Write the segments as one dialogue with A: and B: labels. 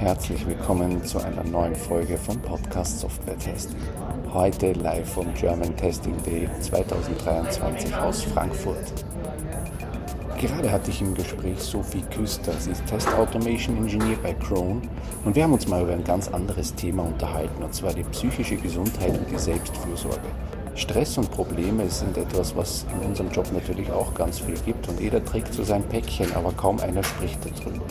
A: Herzlich willkommen zu einer neuen Folge vom Podcast Software Testing. Heute live vom German Testing Day 2023 aus Frankfurt. Gerade hatte ich im Gespräch Sophie Küster, sie ist Test Automation Engineer bei Krone und wir haben uns mal über ein ganz anderes Thema unterhalten, und zwar die psychische Gesundheit und die Selbstfürsorge. Stress und Probleme sind etwas, was in unserem Job natürlich auch ganz viel gibt und jeder trägt so sein Päckchen, aber kaum einer spricht darüber.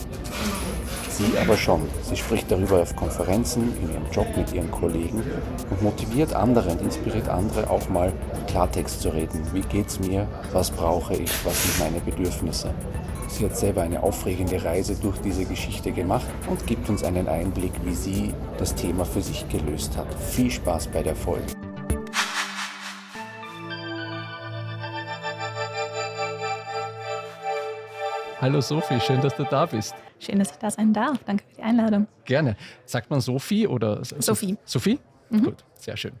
A: Sie aber schon. Sie spricht darüber auf Konferenzen, in ihrem Job mit ihren Kollegen und motiviert andere und inspiriert andere auch mal Klartext zu reden. Wie geht's mir? Was brauche ich? Was sind meine Bedürfnisse? Sie hat selber eine aufregende Reise durch diese Geschichte gemacht und gibt uns einen Einblick, wie sie das Thema für sich gelöst hat. Viel Spaß bei der Folge.
B: Hallo Sophie, schön, dass du da bist.
C: Schön, dass ich da sein darf. Danke für die Einladung.
B: Gerne. Sagt man Sophie oder
C: Sophie.
B: Sophie?
C: Mhm.
B: Gut, sehr schön.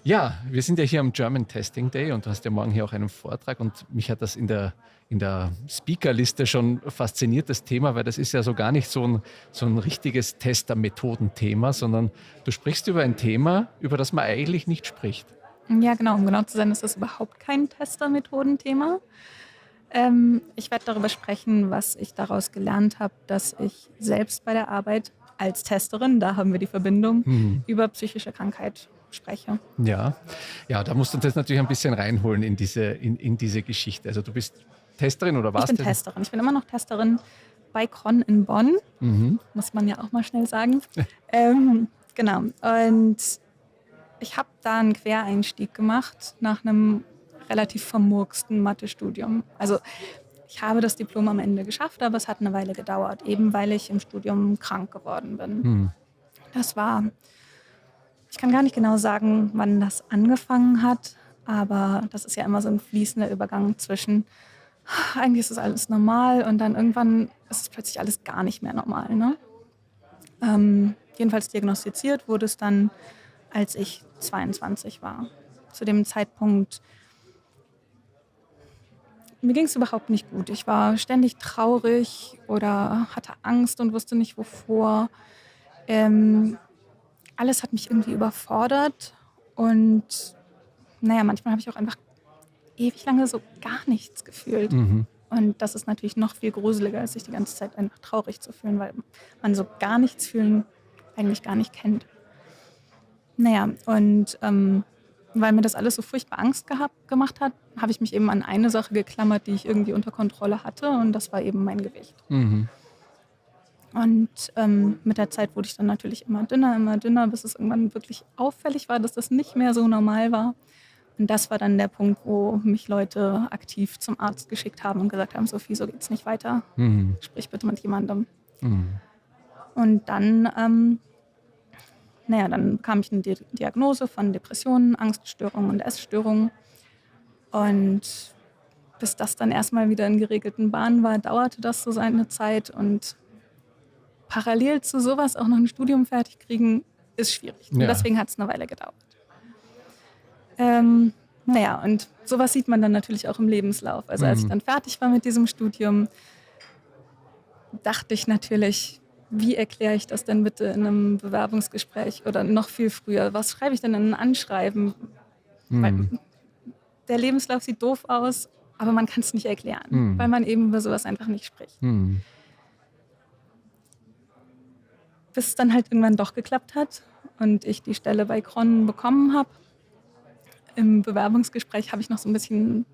B: Ja, wir sind ja hier am German Testing Day und du hast ja morgen hier auch einen Vortrag und mich hat das in der Speakerliste schon fasziniert, das Thema, weil das ist ja so gar nicht so ein richtiges Tester-Methoden-Thema, sondern du sprichst über ein Thema, über das man eigentlich nicht spricht.
C: Ja, genau. Um genau zu sein, ist das überhaupt kein Tester-Methoden-Thema. Ich werde darüber sprechen, was ich daraus gelernt habe, dass ich selbst bei der Arbeit als Testerin, da haben wir die Verbindung, über psychische Krankheit spreche.
B: Ja, da musst du uns jetzt natürlich ein bisschen reinholen in diese Geschichte. Also du bist Testerin oder warst
C: Ich bin Testerin. Ich bin immer noch Testerin bei Krone in Bonn. Muss man ja auch mal schnell sagen. Genau. Und ich habe da einen Quereinstieg gemacht nach einem relativ vermurksten Mathestudium. Also ich habe das Diplom am Ende geschafft, aber es hat eine Weile gedauert, eben weil ich im Studium krank geworden bin. Das war, ich kann gar nicht genau sagen, wann das angefangen hat, aber das ist ja immer so ein fließender Übergang zwischen, eigentlich ist es alles normal und dann irgendwann ist es plötzlich alles gar nicht mehr normal. Ne? Jedenfalls diagnostiziert wurde es dann, als ich 22 war. Zu dem Zeitpunkt mir ging es überhaupt nicht gut. Ich war ständig traurig oder hatte Angst und wusste nicht wovor. Alles hat mich irgendwie überfordert und manchmal habe ich auch einfach ewig lange so gar nichts gefühlt. Und das ist natürlich noch viel gruseliger, als sich die ganze Zeit einfach traurig zu fühlen, weil man so gar nichts fühlen eigentlich gar nicht kennt. Weil mir das alles so furchtbar Angst gemacht hat, habe ich mich eben an eine Sache geklammert, die ich irgendwie unter Kontrolle hatte, und das war eben mein Gewicht. Und mit der Zeit wurde ich dann natürlich immer dünner, bis es irgendwann wirklich auffällig war, dass das nicht mehr so normal war. Und das war dann der Punkt, wo mich Leute aktiv zum Arzt geschickt haben und gesagt haben, Sophie, so geht's nicht weiter, sprich bitte mit jemandem. Und dann dann bekam ich eine Diagnose von Depressionen, Angststörungen und Essstörungen. Und bis das dann erstmal wieder in geregelten Bahnen war, dauerte das so seine Zeit. Und parallel zu sowas auch noch ein Studium fertig kriegen, ist schwierig. Und deswegen hat es eine Weile gedauert. Und sowas sieht man dann natürlich auch im Lebenslauf. Also als ich dann fertig war mit diesem Studium, dachte ich natürlich, wie erkläre ich das denn bitte in einem Bewerbungsgespräch oder noch viel früher? Was schreibe ich denn in ein Anschreiben? Weil der Lebenslauf sieht doof aus, aber man kann es nicht erklären, weil man eben über sowas einfach nicht spricht. Bis es dann halt irgendwann doch geklappt hat und ich die Stelle bei Krone bekommen habe. Im Bewerbungsgespräch habe ich noch so ein bisschen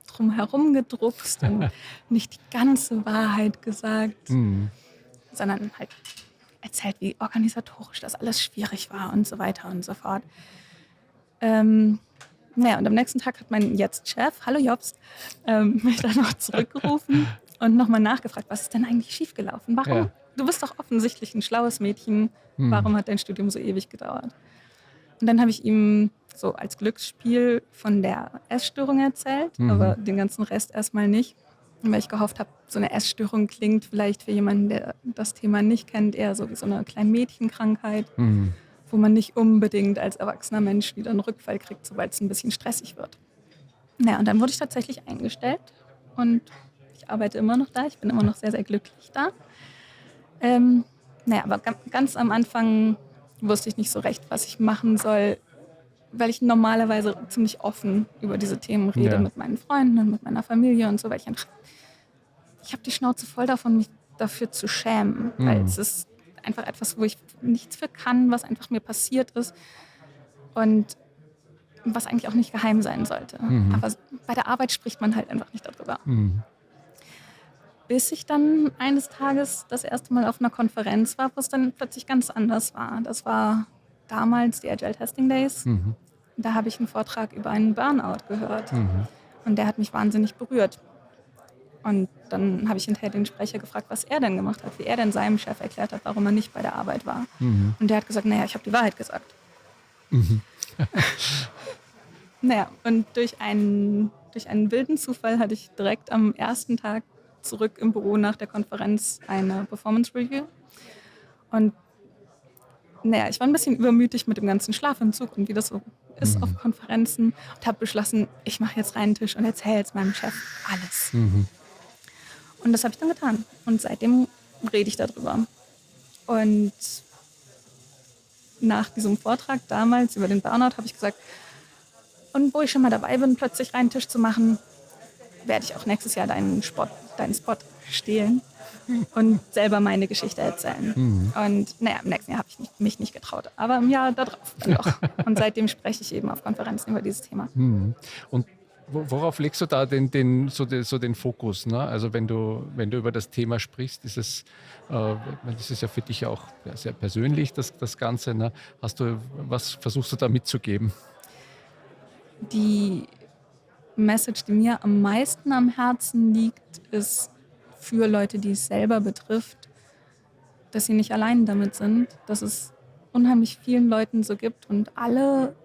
C: drumherum gedruckst und nicht die ganze Wahrheit gesagt. Sondern halt erzählt, wie organisatorisch das alles schwierig war und so weiter und so fort. Und am nächsten Tag hat mein Jetzt-Chef, hallo Jobst, mich dann noch zurückgerufen und nochmal nachgefragt, was ist denn eigentlich schiefgelaufen? Warum? Ja. Du bist doch offensichtlich ein schlaues Mädchen. Warum hat dein Studium so ewig gedauert? Und dann habe ich ihm so als Glücksspiel von der Essstörung erzählt, aber den ganzen Rest erstmal nicht. Weil ich gehofft habe, so eine Essstörung klingt vielleicht für jemanden, der das Thema nicht kennt, eher so wie so eine kleine Mädchenkrankheit, wo man nicht unbedingt als erwachsener Mensch wieder einen Rückfall kriegt, sobald es ein bisschen stressig wird. Und dann wurde ich tatsächlich eingestellt und ich arbeite immer noch da. Ich bin immer noch sehr, sehr glücklich da. Naja, aber ganz am Anfang wusste ich nicht so recht, was ich machen soll, weil ich normalerweise ziemlich offen über diese Themen rede
B: Ja.
C: mit meinen Freunden und mit meiner Familie und so, weil ich habe die Schnauze voll davon, mich dafür zu schämen, weil es ist einfach etwas, wo ich nichts für kann, was einfach mir passiert ist und was eigentlich auch nicht geheim sein sollte. Aber bei der Arbeit spricht man halt einfach nicht darüber. Bis ich dann eines Tages das erste Mal auf einer Konferenz war, wo es dann plötzlich ganz anders war. Das war damals die Agile Testing Days. Da habe ich einen Vortrag über einen Burnout gehört. Und der hat mich wahnsinnig berührt. Und dann habe ich hinterher den Sprecher gefragt, was er denn gemacht hat, wie er denn seinem Chef erklärt hat, warum er nicht bei der Arbeit war. Und der hat gesagt, naja, ich habe die Wahrheit gesagt. Naja, und durch einen wilden Zufall hatte ich direkt am ersten Tag zurück im Büro nach der Konferenz eine Performance Review. Und naja, ich war ein bisschen übermütig mit dem ganzen Schlafentzug und wie das so ist auf Konferenzen und habe beschlossen, ich mache jetzt reinen Tisch und erzähle jetzt meinem Chef alles. Und das habe ich dann getan. Und seitdem rede ich darüber. Und nach diesem Vortrag damals über den Burnout habe ich gesagt, und wo ich schon mal dabei bin, plötzlich reinen Tisch zu machen, werde ich auch nächstes Jahr deinen Spot stehlen und selber meine Geschichte erzählen. Und naja, im nächsten Jahr habe ich mich nicht getraut, aber im Jahr darauf dann doch. Und seitdem spreche ich eben auf Konferenzen über dieses Thema.
B: Und worauf legst du da den Fokus? Ne? Also wenn du über das Thema sprichst, das ist ja für dich auch sehr persönlich, das Ganze. Ne? Was versuchst du da mitzugeben?
C: Die Message, die mir am meisten am Herzen liegt, ist für Leute, die es selber betrifft, dass sie nicht allein damit sind, dass es unheimlich vielen Leuten so gibt und alle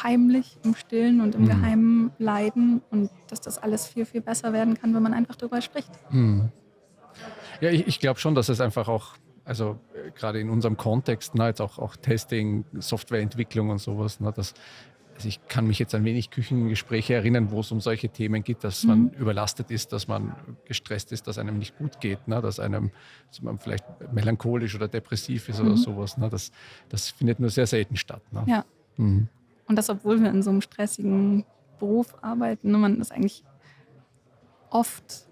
C: heimlich im Stillen und im Geheimen leiden und dass das alles viel, viel besser werden kann, wenn man einfach darüber spricht.
B: Ja, ich glaube schon, dass es einfach auch, also gerade in unserem Kontext, ne, jetzt auch Testing, Softwareentwicklung und sowas, ne, also ich kann mich jetzt an wenig Küchengespräche erinnern, wo es um solche Themen geht, dass man überlastet ist, dass man gestresst ist, dass einem nicht gut geht, ne? dass man vielleicht melancholisch oder depressiv ist oder sowas. Ne? Das findet nur sehr selten statt. Ne?
C: Ja. Und das, obwohl wir in so einem stressigen Beruf arbeiten. Ne? Man ist eigentlich oft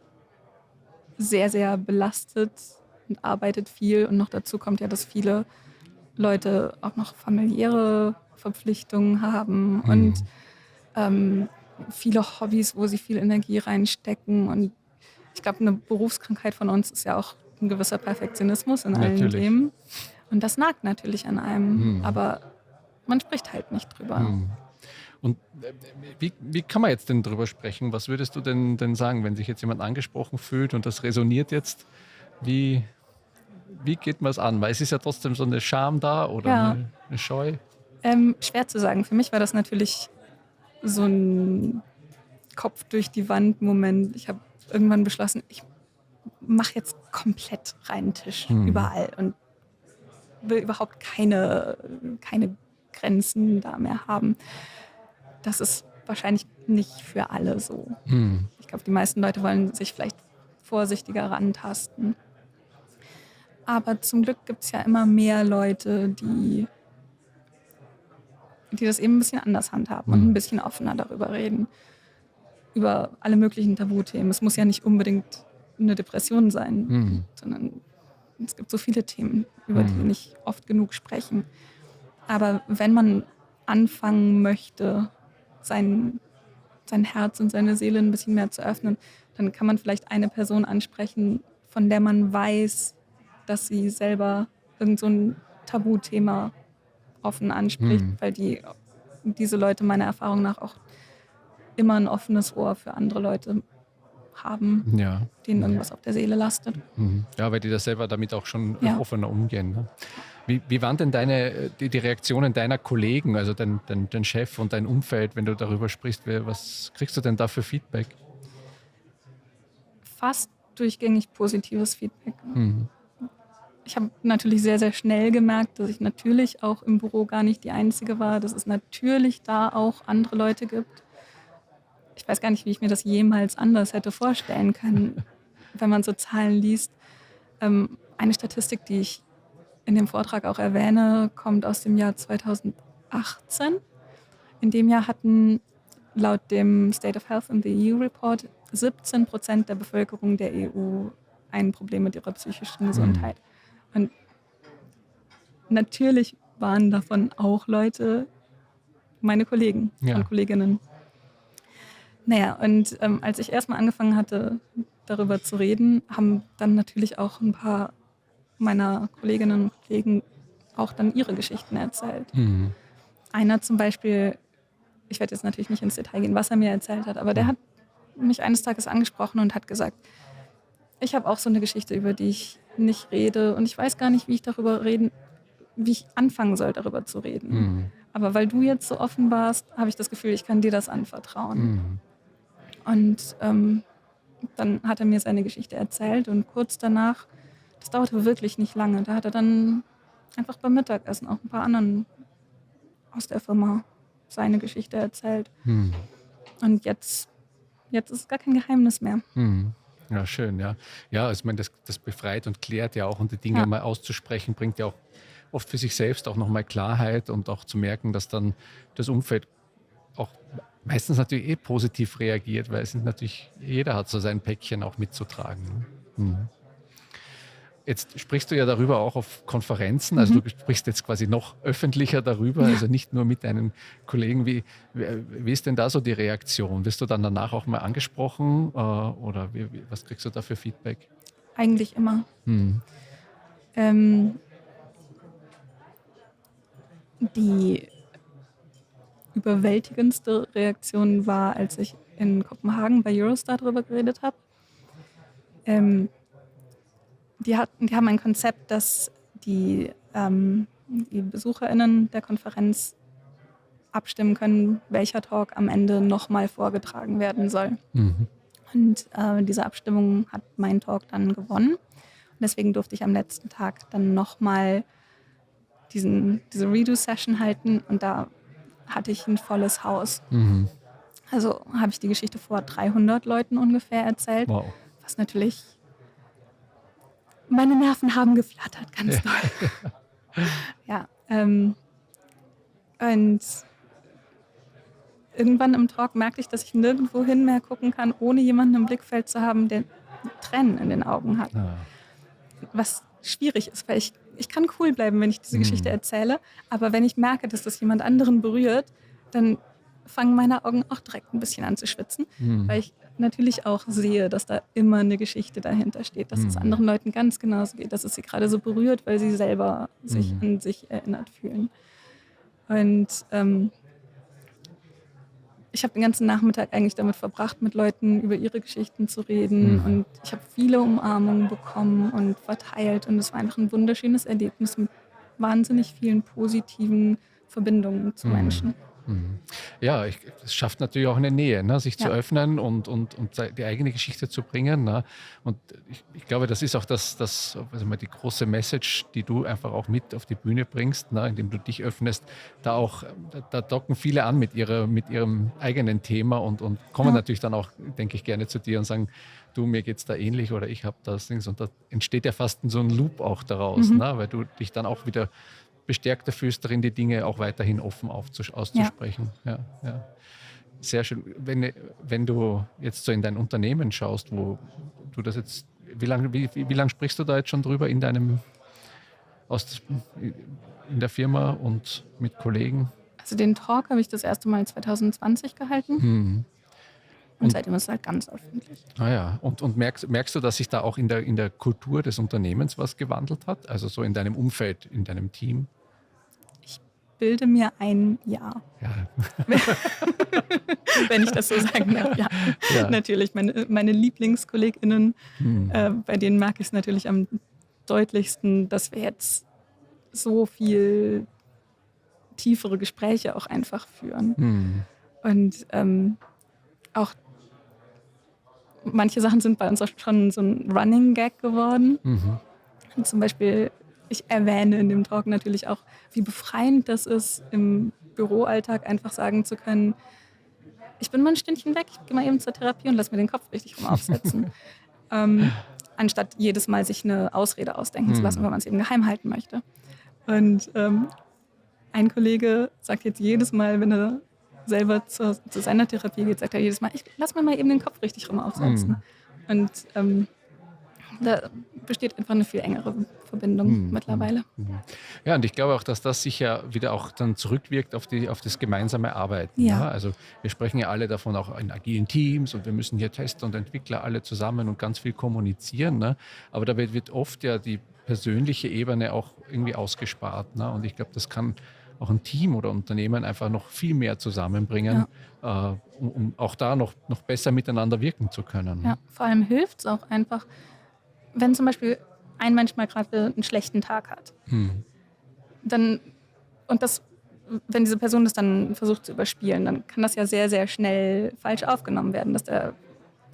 C: sehr, sehr belastet und arbeitet viel. Und noch dazu kommt ja, dass viele Leute auch noch familiäre Verpflichtungen haben und viele Hobbys, wo sie viel Energie reinstecken. Und ich glaube, eine Berufskrankheit von uns ist ja auch ein gewisser Perfektionismus in allen Themen. Und das nagt natürlich an einem, aber man spricht halt nicht drüber.
B: Und wie kann man jetzt denn drüber sprechen? Was würdest du denn sagen, wenn sich jetzt jemand angesprochen fühlt und das resoniert jetzt? Wie geht man es an? Weil es ist ja trotzdem so eine Scham da oder eine Scheu.
C: Schwer zu sagen. Für mich war das natürlich so ein Kopf durch die Wand Moment. Ich habe irgendwann beschlossen, ich mache jetzt komplett reinen Tisch überall und will überhaupt keine Grenzen da mehr haben. Das ist wahrscheinlich nicht für alle so. Ich glaube, die meisten Leute wollen sich vielleicht vorsichtiger rantasten. Aber zum Glück gibt es ja immer mehr Leute, die das eben ein bisschen anders handhaben und ein bisschen offener darüber reden. Über alle möglichen Tabuthemen. Es muss ja nicht unbedingt eine Depression sein, sondern es gibt so viele Themen, über die wir nicht oft genug sprechen. Aber wenn man anfangen möchte, sein Herz und seine Seele ein bisschen mehr zu öffnen, dann kann man vielleicht eine Person ansprechen, von der man weiß, dass sie selber irgend so ein Tabuthema offen anspricht, weil diese Leute meiner Erfahrung nach auch immer ein offenes Ohr für andere Leute haben, denen irgendwas auf der Seele lastet.
B: Ja, weil die da selber damit auch schon offener umgehen. Ne? Wie waren denn die Reaktionen deiner Kollegen, also dein Chef und dein Umfeld, wenn du darüber sprichst? Was kriegst du denn da für Feedback?
C: Fast durchgängig positives Feedback. Ich habe natürlich sehr, sehr schnell gemerkt, dass ich natürlich auch im Büro gar nicht die Einzige war, dass es natürlich da auch andere Leute gibt. Ich weiß gar nicht, wie ich mir das jemals anders hätte vorstellen können, wenn man so Zahlen liest. Eine Statistik, die ich in dem Vortrag auch erwähne, kommt aus dem Jahr 2018. In dem Jahr hatten laut dem State of Health in the EU Report 17% der Bevölkerung der EU ein Problem mit ihrer psychischen Gesundheit. Und natürlich waren davon auch Leute, meine Kollegen und Kolleginnen. Naja, und als ich erstmal angefangen hatte, darüber zu reden, haben dann natürlich auch ein paar meiner Kolleginnen und Kollegen auch dann ihre Geschichten erzählt. Einer zum Beispiel, ich werde jetzt natürlich nicht ins Detail gehen, was er mir erzählt hat, aber der hat mich eines Tages angesprochen und hat gesagt, ich habe auch so eine Geschichte, über die ich nicht rede und ich weiß gar nicht, wie ich anfangen soll, darüber zu reden. Aber weil du jetzt so offen warst, habe ich das Gefühl, ich kann dir das anvertrauen. Und dann hat er mir seine Geschichte erzählt und kurz danach, das dauerte wirklich nicht lange, da hat er dann einfach beim Mittagessen auch ein paar anderen aus der Firma seine Geschichte erzählt. Und jetzt ist es gar kein Geheimnis mehr.
B: Ja, schön, ja. Ja, also ich meine, das befreit und klärt ja auch und die Dinge mal auszusprechen, bringt ja auch oft für sich selbst auch nochmal Klarheit und auch zu merken, dass dann das Umfeld auch meistens natürlich positiv reagiert, weil es natürlich, jeder hat so sein Päckchen auch mitzutragen. Jetzt sprichst du ja darüber auch auf Konferenzen, also du sprichst jetzt quasi noch öffentlicher darüber, also nicht nur mit deinen Kollegen. Wie ist denn da so die Reaktion? Wirst du dann danach auch mal angesprochen oder was kriegst du da für Feedback?
C: Eigentlich immer. Die überwältigendste Reaktion war, als ich in Kopenhagen bei Eurostar darüber geredet habe. Die haben ein Konzept, dass die BesucherInnen der Konferenz abstimmen können, welcher Talk am Ende nochmal vorgetragen werden soll. Und diese Abstimmung hat mein Talk dann gewonnen. Und deswegen durfte ich am letzten Tag dann nochmal diese Redo-Session halten und da hatte ich ein volles Haus. Also habe ich die Geschichte vor 300 Leuten ungefähr erzählt, was natürlich, meine Nerven haben geflattert, ganz doll. Und irgendwann im Talk merkte ich, dass ich nirgendwo hin mehr gucken kann, ohne jemanden im Blickfeld zu haben, der Tränen in den Augen hat. Was schwierig ist, weil ich kann cool bleiben, wenn ich diese Geschichte erzähle, aber wenn ich merke, dass das jemand anderen berührt, dann fangen meine Augen auch direkt ein bisschen an zu schwitzen, weil ich natürlich auch sehe, dass da immer eine Geschichte dahinter steht, dass es anderen Leuten ganz genauso geht, dass es sie gerade so berührt, weil sie selber sich an sich erinnert fühlen. Und ich habe den ganzen Nachmittag eigentlich damit verbracht, mit Leuten über ihre Geschichten zu reden und ich habe viele Umarmungen bekommen und verteilt und es war einfach ein wunderschönes Erlebnis mit wahnsinnig vielen positiven Verbindungen zu Menschen.
B: Ja, es schafft natürlich auch eine Nähe, ne? Sich zu öffnen und die eigene Geschichte zu bringen. Ne? Und ich glaube, das ist auch also mal die große Message, die du einfach auch mit auf die Bühne bringst, ne? Indem du dich öffnest. Da docken viele an mit ihrem eigenen Thema und kommen natürlich dann auch, denke ich, gerne zu dir und sagen, du, mir geht's da ähnlich oder ich habe das Ding. Und da entsteht ja fast so ein Loop auch daraus, ne? Weil du dich dann auch wieder bestärkter fühlst darin, die Dinge auch weiterhin offen auszusprechen. Ja. Sehr schön. Wenn du jetzt so in dein Unternehmen schaust, wo du das jetzt, wie lange sprichst du da jetzt schon drüber in der Firma und mit Kollegen?
C: Also den Talk habe ich das erste Mal 2020 gehalten. Und seitdem ist es halt ganz öffentlich.
B: Und merkst du, dass sich da auch in der Kultur des Unternehmens was gewandelt hat? Also so in deinem Umfeld, in deinem Team?
C: Ich bilde mir ein, ja. Wenn ich das so sagen darf, ja. Natürlich, meine LieblingskollegInnen, bei denen merke ich es natürlich am deutlichsten, dass wir jetzt so viel tiefere Gespräche auch einfach führen. Und auch manche Sachen sind bei uns auch schon so ein Running Gag geworden. Zum Beispiel, ich erwähne in dem Talk natürlich auch, wie befreiend das ist, im Büroalltag einfach sagen zu können, ich bin mal ein Stündchen weg, ich gehe mal eben zur Therapie und lass mir den Kopf richtig rum aufsetzen. anstatt jedes Mal sich eine Ausrede ausdenken zu lassen, wenn man es eben geheim halten möchte. Und ein Kollege sagt jetzt jedes Mal, wenn er selber zu seiner Therapie geht, sagt er jedes Mal, ich lass mir mal eben den Kopf richtig rum aufsetzen. Und da besteht einfach eine viel engere Verbindung mittlerweile.
B: Ja, und ich glaube auch, dass das sich ja wieder auch dann zurückwirkt auf das gemeinsame Arbeiten.
C: Ja.
B: Ne? Also wir sprechen ja alle davon auch in agilen Teams und wir müssen hier Tester und Entwickler alle zusammen und ganz viel kommunizieren. Ne? Aber da wird oft ja die persönliche Ebene auch irgendwie ausgespart. Ne? Und ich glaube, das kann auch ein Team oder Unternehmen einfach noch viel mehr zusammenbringen, um auch da noch besser miteinander wirken zu können.
C: Ja, vor allem hilft es auch einfach, wenn zum Beispiel ein Mensch mal gerade einen schlechten Tag hat, dann, wenn diese Person das dann versucht zu überspielen, dann kann das ja sehr, sehr schnell falsch aufgenommen werden, dass der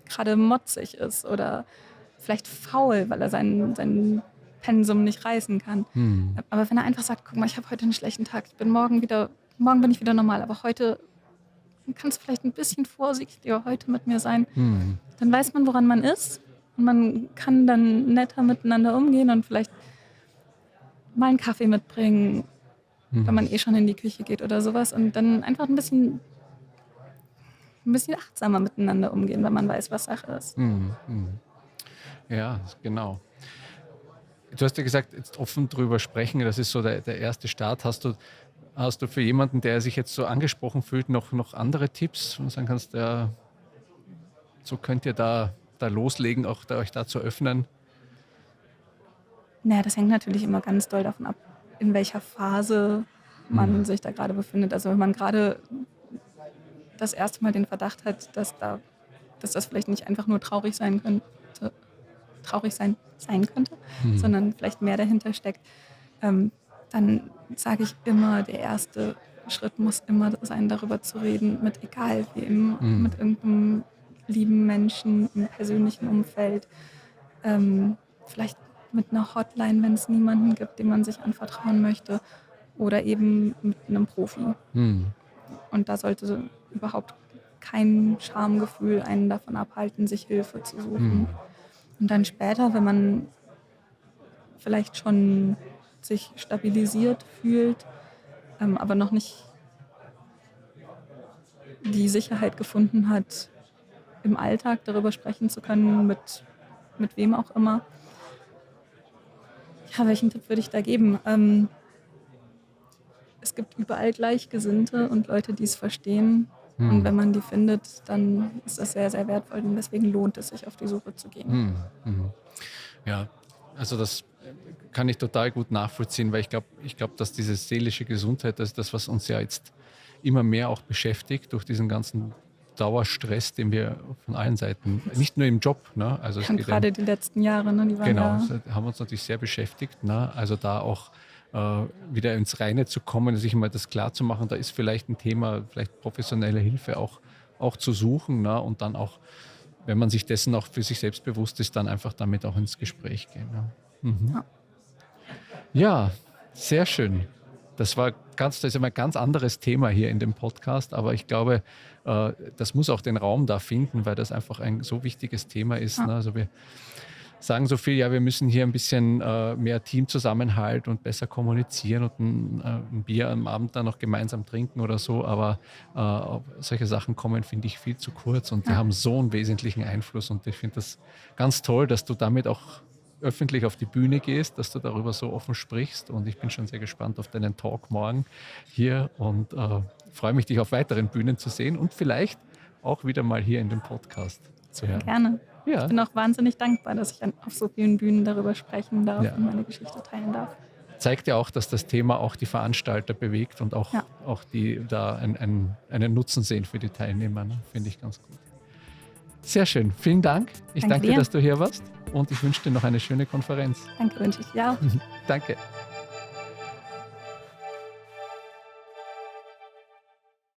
C: gerade motzig ist oder vielleicht faul, weil er sein Pensum nicht reißen kann. Aber wenn er einfach sagt, guck mal, ich habe heute einen schlechten Tag, morgen bin ich wieder normal, aber heute kannst du vielleicht ein bisschen vorsichtiger heute mit mir sein, dann weiß man, woran man ist. Und man kann dann netter miteinander umgehen und vielleicht mal einen Kaffee mitbringen, wenn man schon in die Küche geht oder sowas. Und dann einfach ein bisschen achtsamer miteinander umgehen, wenn man weiß, was Sache ist.
B: Ja, genau. Du hast ja gesagt, jetzt offen drüber sprechen, das ist so der erste Start. Hast du für jemanden, der sich jetzt so angesprochen fühlt, noch andere Tipps, wo du sagen kannst, so könnt ihr da loslegen, auch euch da zu öffnen?
C: Naja, das hängt natürlich immer ganz doll davon ab, in welcher Phase man sich da gerade befindet. Also wenn man gerade das erste Mal den Verdacht hat, dass das vielleicht nicht einfach nur traurig sein könnte, sondern vielleicht mehr dahinter steckt, dann sage ich immer, der erste Schritt muss immer sein, darüber zu reden, mit egal wem, mit irgendeinem lieben Menschen im persönlichen Umfeld, vielleicht mit einer Hotline, wenn es niemanden gibt, dem man sich anvertrauen möchte, oder eben mit einem Profi. Und da sollte überhaupt kein Schamgefühl einen davon abhalten, sich Hilfe zu suchen. Und dann später, wenn man vielleicht schon sich stabilisiert fühlt, aber noch nicht die Sicherheit gefunden hat, im Alltag darüber sprechen zu können, mit wem auch immer. Ja, welchen Tipp würde ich da geben? Es gibt überall Gleichgesinnte und Leute, die es verstehen. Und wenn man die findet, dann ist das sehr, sehr wertvoll. Und deswegen lohnt es sich, auf die Suche zu gehen.
B: Ja, also das kann ich total gut nachvollziehen, weil ich glaube, dass diese seelische Gesundheit, das ist das, was uns ja jetzt immer mehr auch beschäftigt durch diesen ganzen Dauerstress, den wir von allen Seiten, nicht nur im Job, ne? Also
C: gerade die letzten Jahre, ne? Die waren
B: haben uns natürlich sehr beschäftigt, ne? Also da auch wieder ins Reine zu kommen, sich mal das klar zu machen, da ist vielleicht ein Thema, vielleicht professionelle Hilfe auch zu suchen, ne? Und dann auch, wenn man sich dessen auch für sich selbst bewusst ist, dann einfach damit auch ins Gespräch gehen. Ne? Ja, sehr schön. Das ist ein ganz anderes Thema hier in dem Podcast, aber ich glaube, das muss auch den Raum da finden, weil das einfach ein so wichtiges Thema ist. Ne? Also wir sagen so viel, ja, wir müssen hier ein bisschen mehr Teamzusammenhalt und besser kommunizieren und ein Bier am Abend dann noch gemeinsam trinken oder so, aber solche Sachen kommen, finde ich, viel zu kurz und die haben so einen wesentlichen Einfluss und ich finde das ganz toll, dass du damit auch öffentlich auf die Bühne gehst, dass du darüber so offen sprichst und ich bin schon sehr gespannt auf deinen Talk morgen hier und freue mich, dich auf weiteren Bühnen zu sehen und vielleicht auch wieder mal hier in dem Podcast zu hören.
C: Gerne.
B: Ja.
C: Ich bin auch wahnsinnig dankbar, dass ich auf so vielen Bühnen darüber sprechen darf und meine Geschichte teilen darf.
B: Zeigt ja auch, dass das Thema auch die Veranstalter bewegt und auch die da einen Nutzen sehen für die Teilnehmer. Ne? Finde ich ganz gut. Sehr schön. Vielen Dank. Ich danke dir, dass du hier warst und ich wünsche dir noch eine schöne Konferenz.
C: Danke, wünsche ich dir auch.
B: Danke.